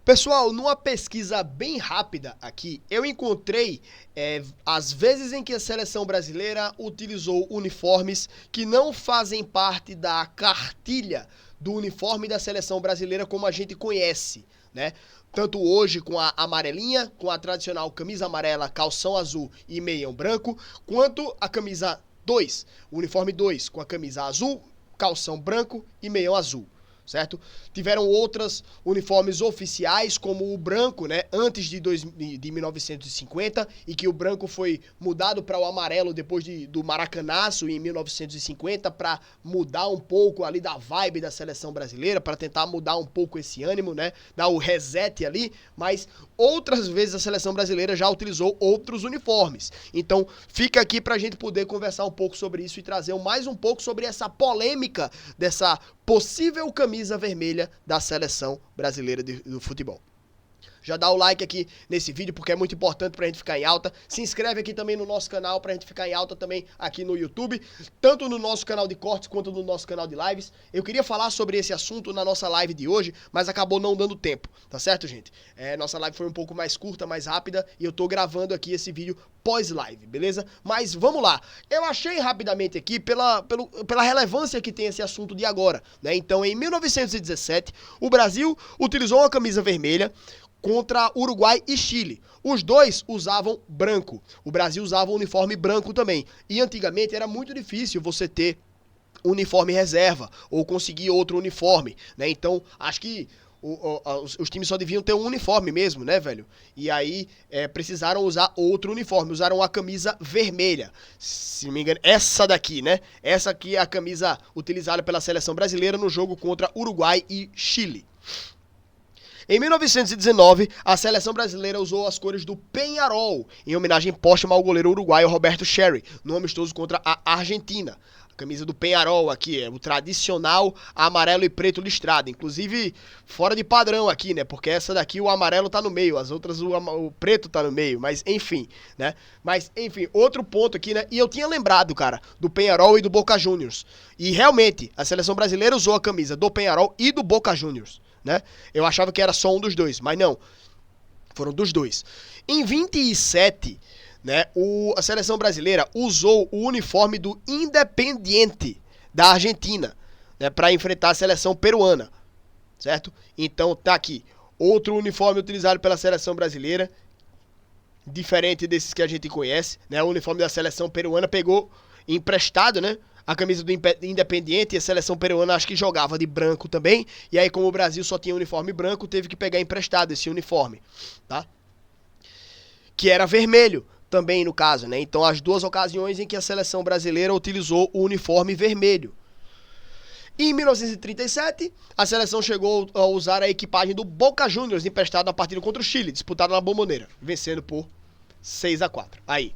Pessoal, numa pesquisa bem rápida aqui, eu encontrei as vezes em que a seleção brasileira utilizou uniformes que não fazem parte da cartilha do uniforme da seleção brasileira como a gente conhece, né? Tanto hoje com a amarelinha, com a tradicional camisa amarela, calção azul e meião branco, quanto a camisa 2, o uniforme 2, com a camisa azul, calção branco e meião azul. Certo? Tiveram outros uniformes oficiais, como o branco, né, antes de 1950, e que o branco foi mudado para o amarelo depois do Maracanaço em 1950, para mudar um pouco ali da vibe da seleção brasileira, para tentar mudar um pouco esse ânimo, né, dar o reset ali, mas outras vezes a seleção brasileira já utilizou outros uniformes. Então fica aqui para a gente poder conversar um pouco sobre isso e trazer mais um pouco sobre essa polêmica dessa possível camisa vermelha da seleção brasileira do futebol. Já dá o like aqui nesse vídeo porque é muito importante pra gente ficar em alta. Se inscreve aqui também no nosso canal pra gente ficar em alta também aqui no YouTube, tanto no nosso canal de cortes quanto no nosso canal de lives. Eu queria falar sobre esse assunto na nossa live de hoje, mas acabou não dando tempo, tá certo, gente? Nossa live foi um pouco mais curta, mais rápida, e eu tô gravando aqui esse vídeo pós-live, beleza? Mas vamos lá. Eu achei rapidamente aqui pela relevância que tem esse assunto de agora, né? Então, em 1917, o Brasil utilizou uma camisa vermelha contra Uruguai e Chile. Os dois usavam branco. O Brasil usava um uniforme branco também. E antigamente era muito difícil você ter uniforme reserva ou conseguir outro uniforme, né? Então, acho que os times só deviam ter um uniforme mesmo, né, velho? E aí precisaram usar outro uniforme. Usaram a camisa vermelha. Se não me engano, essa daqui, né? Essa aqui é a camisa utilizada pela seleção brasileira no jogo contra Uruguai e Chile. Em 1919, a seleção brasileira usou as cores do Peñarol, em homenagem póstuma ao goleiro uruguaio Roberto Scherry, no amistoso contra a Argentina. A camisa do Peñarol aqui é o tradicional amarelo e preto listrado, inclusive fora de padrão aqui, né? Porque essa daqui o amarelo tá no meio, as outras o preto tá no meio, mas enfim, né? Mas enfim, outro ponto aqui, né? E eu tinha lembrado, cara, do Peñarol e do Boca Juniors. E realmente, a seleção brasileira usou a camisa do Peñarol e do Boca Juniors. Né? Eu achava que era só um dos dois, mas não, foram dos dois. Em 27, né, a seleção brasileira usou o uniforme do Independiente da Argentina, né, para enfrentar a seleção peruana, certo? Então tá aqui, outro uniforme utilizado pela seleção brasileira, diferente desses que a gente conhece, né? O uniforme da seleção peruana pegou emprestado, né? A camisa do Independiente, e a seleção peruana acho que jogava de branco também. E aí, como o Brasil só tinha uniforme branco, teve que pegar emprestado esse uniforme, tá? Que era vermelho também, no caso, né? Então, as duas ocasiões em que a seleção brasileira utilizou o uniforme vermelho. Em 1937, a seleção chegou a usar a equipagem do Boca Juniors, emprestada na partida contra o Chile, disputada na Bombonera, vencendo por 6-4. Aí.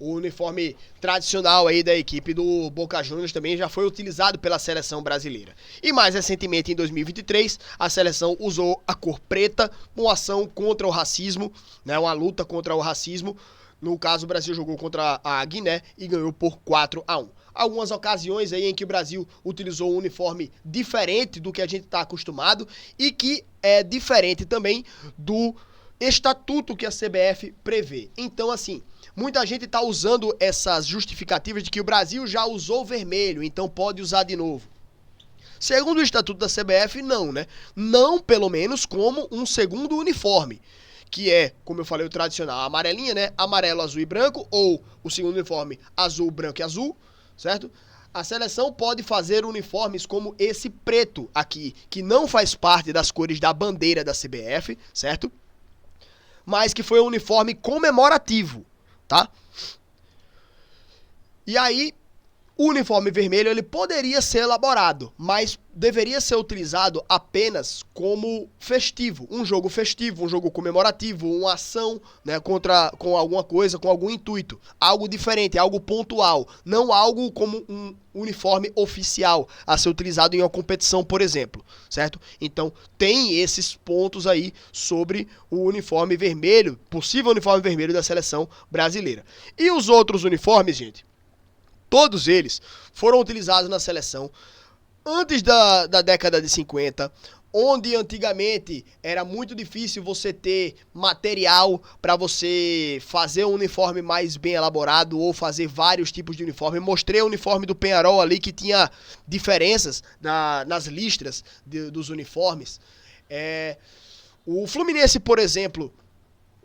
O uniforme tradicional aí da equipe do Boca Juniors também já foi utilizado pela seleção brasileira. E mais recentemente, em 2023, a seleção usou a cor preta, uma ação contra o racismo, né, uma luta contra o racismo. No caso, o Brasil jogou contra a Guiné e ganhou por 4-1. Algumas ocasiões aí em que o Brasil utilizou um uniforme diferente do que a gente está acostumado e que é diferente também do estatuto que a CBF prevê. Então, assim, muita gente está usando essas justificativas de que o Brasil já usou vermelho, então pode usar de novo. Segundo o estatuto da CBF, não, né? Não, pelo menos, como um segundo uniforme, que é, como eu falei, o tradicional, a amarelinha, né? Amarelo, azul e branco, ou o segundo uniforme, azul, branco e azul, certo? A seleção pode fazer uniformes como esse preto aqui, que não faz parte das cores da bandeira da CBF, certo? Mas que foi um uniforme comemorativo, tá? E aí, o uniforme vermelho ele poderia ser elaborado, mas deveria ser utilizado apenas como festivo, um jogo comemorativo, uma ação, né, com alguma coisa, com algum intuito, algo diferente, algo pontual, não algo como um uniforme oficial a ser utilizado em uma competição, por exemplo, certo? Então, tem esses pontos aí sobre o uniforme vermelho, possível uniforme vermelho da seleção brasileira. E os outros uniformes, gente? Todos eles foram utilizados na seleção antes da década de 50 onde antigamente era muito difícil você ter material para você fazer um uniforme mais bem elaborado ou fazer vários tipos de uniforme. Eu mostrei o uniforme do Penharol ali que tinha diferenças nas listras dos uniformes. O Fluminense, por exemplo,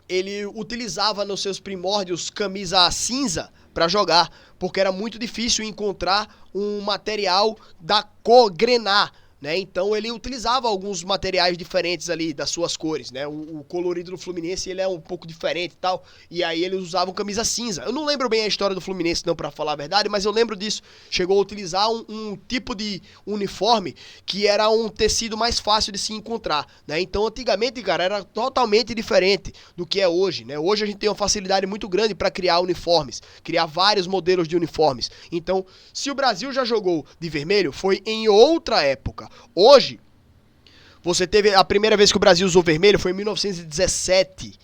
ele utilizava nos seus primórdios camisa cinza para jogar, porque era muito difícil encontrar um material da cor grená, né? Então ele utilizava alguns materiais diferentes ali das suas cores, né? O colorido do Fluminense ele é um pouco diferente e tal, e aí eles usavam camisa cinza. Eu não lembro bem a história do Fluminense não, para falar a verdade, mas eu lembro disso. Chegou a utilizar um tipo de uniforme que era um tecido mais fácil de se encontrar, né? Então antigamente, cara, era totalmente diferente do que é hoje, né? Hoje a gente tem uma facilidade muito grande para criar uniformes, criar vários modelos de uniformes. Então, se o Brasil já jogou de vermelho, foi em outra época. Hoje, você teve a primeira vez que o Brasil usou vermelho foi em 1917.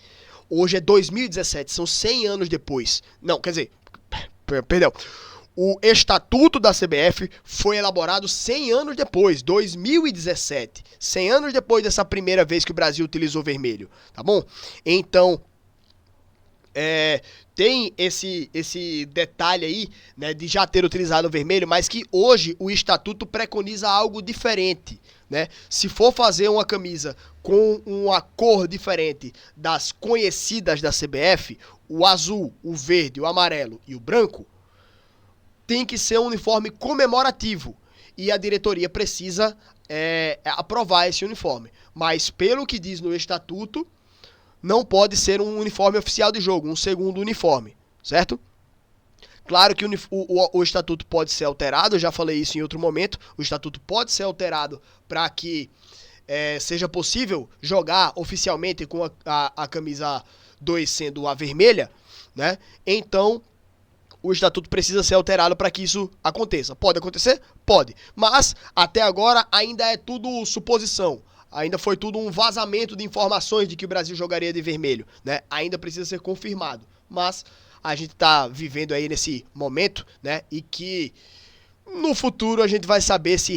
Hoje é 2017, são 100 anos depois. Não, quer dizer, perdão. O estatuto da CBF foi elaborado 100 anos depois, 2017. 100 anos depois dessa primeira vez que o Brasil utilizou vermelho, tá bom? Então, tem esse detalhe aí, né, de já ter utilizado o vermelho, mas que hoje o estatuto preconiza algo diferente, né? Se for fazer uma camisa com uma cor diferente das conhecidas da CBF, o azul, o verde, o amarelo e o branco, tem que ser um uniforme comemorativo e a diretoria precisa aprovar esse uniforme. Mas pelo que diz no estatuto, não pode ser um uniforme oficial de jogo, um segundo uniforme, certo? Claro que o estatuto pode ser alterado, eu já falei isso em outro momento, o estatuto pode ser alterado para que seja possível jogar oficialmente com a camisa 2 sendo a vermelha, né? Então, o estatuto precisa ser alterado para que isso aconteça. Pode acontecer? Pode. Mas, até agora, ainda é tudo suposição. Ainda foi tudo um vazamento de informações de que o Brasil jogaria de vermelho, né? Ainda precisa ser confirmado. Mas a gente está vivendo aí nesse momento, né? E que no futuro a gente vai saber se